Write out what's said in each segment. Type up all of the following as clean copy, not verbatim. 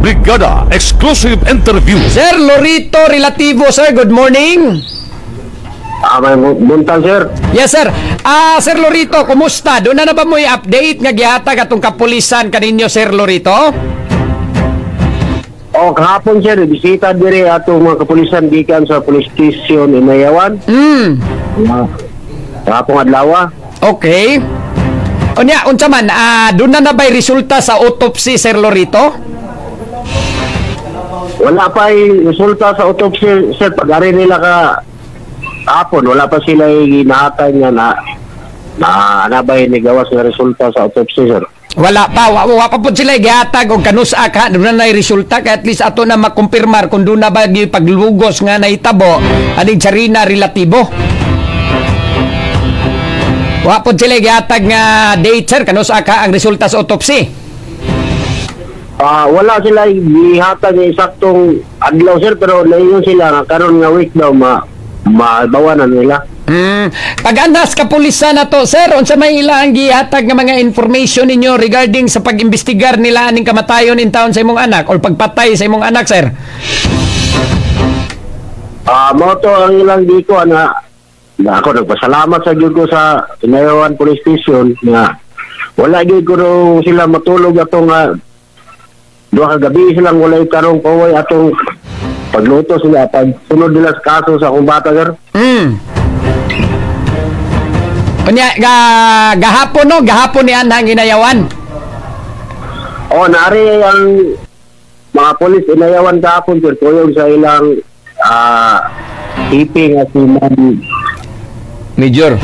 Brigada Exclusive Interview. Sir Lorito Relativo, sir. Good morning. May buntag, sir. Yes, sir. Sir Lorito, kumusta? Doon na ba mo i-update nga gihatag atong kapulisan kaninyo, Sir Lorito? Kahapon, sir, bisita dire ato mga kapulisan gikan sa police station Inayawan. Kahapon adlaw. Okay. Unya, unsa man, doon na ba'y resulta sa autopsy, Sir Lorito? Wala pa resulta sa autopsy, sir. Pag-ari nila kahapon, wala pa sila ginahatag niya na nabay ni gawas nga resulta sa autopsy, sir. Wala pa po sila gihatag og kanusa ka doon na resulta kaya at least ato na makumpirmar kung doon na ba paglugos nga nahitabo aning Charina Relativo. Wa po sila gihatag nga date, sir, kanusa ka ang resulta sa autopsy. Wala sila gihatag nga eksaktong adlaw, sir, pero laingon sila nga karon nga week daw mabawanan nila. Pag-anas kapulisan na to, sir, unsa may ilang gihatag nga mga information ninyo regarding sa pag-imbestigar nila aning kamatayon in town sa imong anak or pagpatay sa imong anak, sir? Mo to ang ilang diko na ako nagpasalamat sa gyud ko sa Inayawan Police Station nga wala gyud ko sila matulog atong duha ka gabi silang walay karong kaway atong pagluto sila pag sunod nila sa kaso sa akong bata, sir. Unya, gahapon ni Anhang Inayawan. Nari ang mga polis Inayawan kahapon, sir, tuyog sa ilang tiping at Major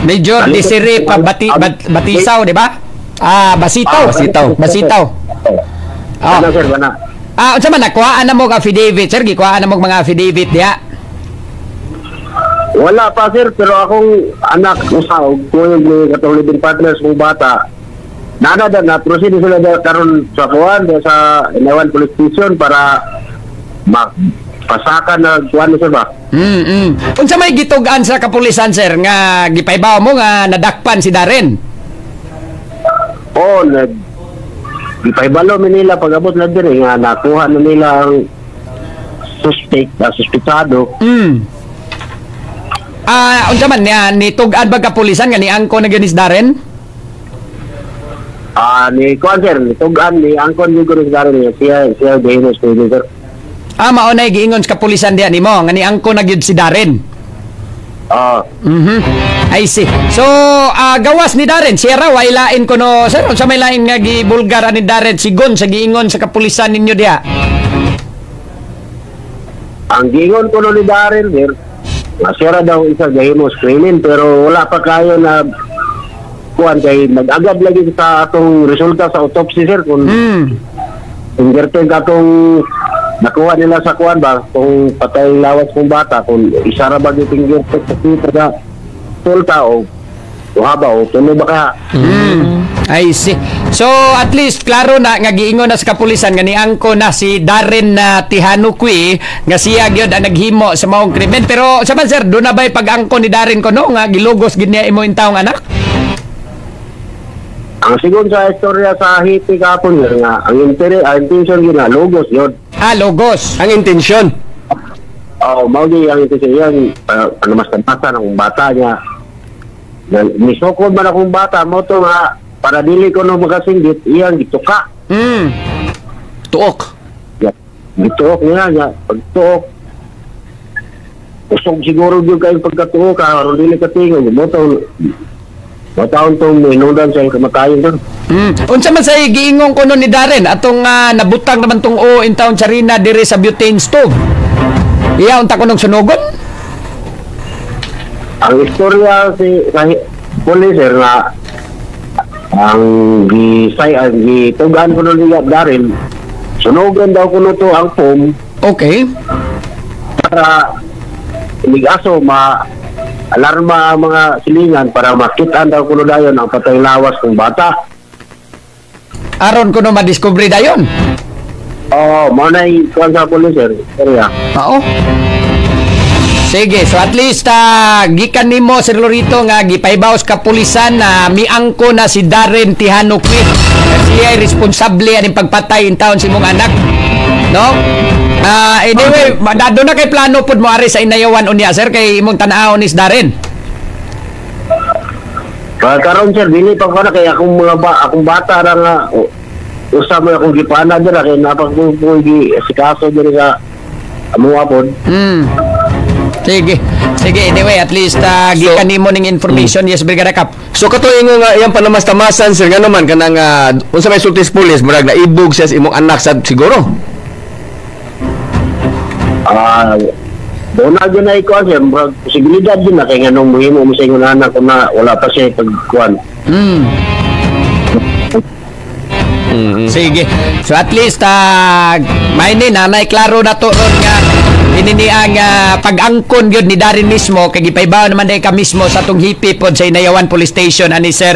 Desiree Batisaw, di ba? Basitaw. Ano, sir, bana? Unsa man nakuhaan na mo affidavit, sir? Gikuhaan na mo mga affidavit diha? Wala pa, sir, pero akong anak usaw kung may katong living partners kong bata na proceed sila karon sa kuan sa Inayawan Police Station para pasakan na kuan, sir, ba? Unsa may gitugan sa kapulisan, sir, nga gipaybaw mo nga nadakpan si Darren? Ipaibalo nila pag-abot na dire nga nakuha na nila ang suspetado. Unsa man nitugan ba kapulisan nga ni angko na ganis Darren? Ni kuan, sir, nitugan ni angkon ni ganis Darren siya gahimos ko, sir. Mao na giingon sa kapulisan diha nimo nga ni angko na gyud si Darren. I see. So, gawas ni Darren, siya raw ay lain ko no, sir, sa may lain nga gibulgar ni Darren sigon sa giingon sa kapulisan ninyo diha. Ang giingon ko no ni Darren, sir, nga siya daw isa gahimo screening pero wala pa kayo na kuan kay nag-agad lagi sa atong resulta sa autopsy, sir, kung fingerprint atong nakuha nila sa kuan ba kung patay lawas kong bata kung isa ra ba yung fingerprint sa kita sa tulta o haba o tuloy ba ka. I see. So at least klaro na nga giingon na sa kapulisan nga niangko na si Darren na Tihanukwi nga siya gyud ang naghimo sa maong krimen. Pero sa man, sir, do na bay pag-angko ni Darren ko no nga gilugos gid niya imo intawong anak? Ang sigon sa istorya sa hiti kapon, sir, nga ang intention yun na logos yun. Logos ang intensyon. Maugi ang intensyon yan mas ng bata niya. Nisokod man akong bata mo to nga para dili ko no makasinggit iyang gituka. Tuok. Gituok niya pagtuok. Usog siguro yung kayong pagkatuok aron dili katingog mo to. Mataon tong inudan sa kamatayon doon. Unsa man say giingong kuno ni Darren atong nabutang naman tong in town Charina dire sa butane stove. Iya unta kuno sunugon? Ang istorya sa police, sir, nga ang gitugan kuno ni Darren sunugan daw kuno to ang foam. Okay. Para ligaso alarma ang mga silingan para makitaan daw kuno dayon ang patay lawas ng bata. Aron kuno madiscovery dayon. Manay kuan sa police, sir. Oo. Sige, so at least gikan nimo, Sir Lorito, nga gipaybaw sa kapulisan na miangko na si Darren Tihanukwi. Siya ay responsable aning pagpatay in taon si mong anak. No? Anyway, doon na kay plano pud mo ari sa inayawan unya sir kay imong tan-awon is Darren. Karon sir, dili pa ko na kay akong bata ra nga usa mo akong gipana dira kay napagpugi si kaso diri sa amuha pod. Sige, anyway, at least gikan nimo ning information, yes, Brigada Kap. So katuingo nga iyang panamas-tamasan sir nga naman kanang unsa may sultis pulis murag naibog siya sa imong anak sad siguro. Doon na dyan na ikaw siya, posibilidad din na kaya nga nung muhimo mo sa inyo na anak ko na wala pa siya pagkuhan. Sige. So at least may ni nanay klaro na to ron nga ini ang pag-angkon gyud ni Darren mismo kay gipaybaw naman day ka mismo sa tong hipi pod sa Inayawan Police Station ani Sir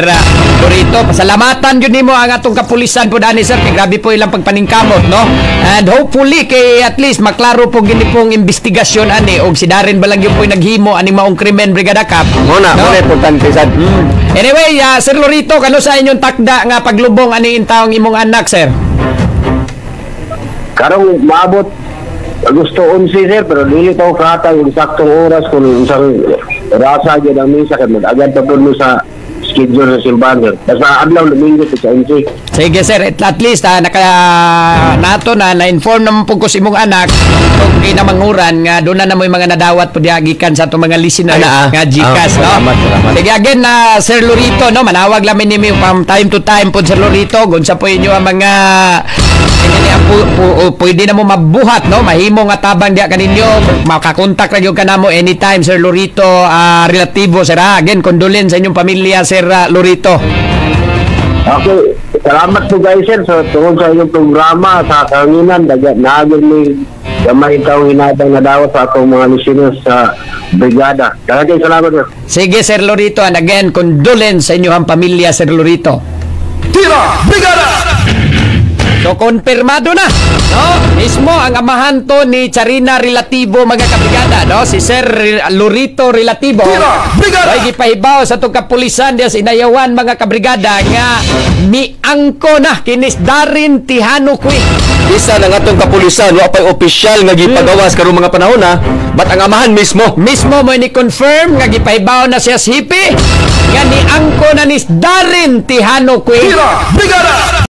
Lorito. Pasalamatan gyud nimo ang atong kapulisan pod ani sir kay grabe po ilang pagpaningkamot no. And hopefully kay at least maklaro po gini pong investigasyon ani og si Darren balang gyud po naghimo ani maong krimen Brigada Kap. Muna importante sad. Anyway, Sir Lorito, kano sa inyong takda nga paglubong ani intawong imong anak, sir? Karong maabot gusto 11 sir, pero dili pa ko katang yung saktong oras kung isang rasa dyan ang misa kaya mag-agad pa po mo sa schedule sa simbahan sir. Basta adlaw lumingo sa MC. Sige sir, at least nato na-inform naman po ko si imong anak kung kinamanguran nga doon na mo yung mga nadawat po diagikan sa itong mga listener nga Gcash. Salamat. Sige again Sir Lorito, no, manawag lamin nimi from time to time po Sir Lorito gunsa po inyo ang mga pwede na mo mabuhat no mahimo nga tabang diya kaninyo makakontak ra gyud kanamo anytime Sir Lorito relativo sir again condolence sa inyong pamilya Sir Lorito. Okay, salamat po guys sir sa tungkol sa inyong programa sa kanginan nagagin ni gamay taong hinabang na daw sa atong mga listeners sa brigada. Daghang salamat sir. Sige Sir Lorito and again condolence sa inyong pamilya Sir Lorito. Tira! Brigada! So, konfirmado na, no? Mismo ang amahan to ni Charina Relativo, mga kabrigada, no? Si Sir Lorito Relativo. Ay gipahibaw sa itong kapulisan diya sa Inayawan, mga kabrigada, nga miangko na kinis Darren Tihanukwi. Isa na nga itong kapulisan, wa pa'y opisyal nga gipagawas karong mga panahon na, ba't ang amahan mismo? Mismo mo ni-confirm nga gipahibaw na siya sipi, nga niangko na ni Darren Tihanukwi. Tira! Brigada!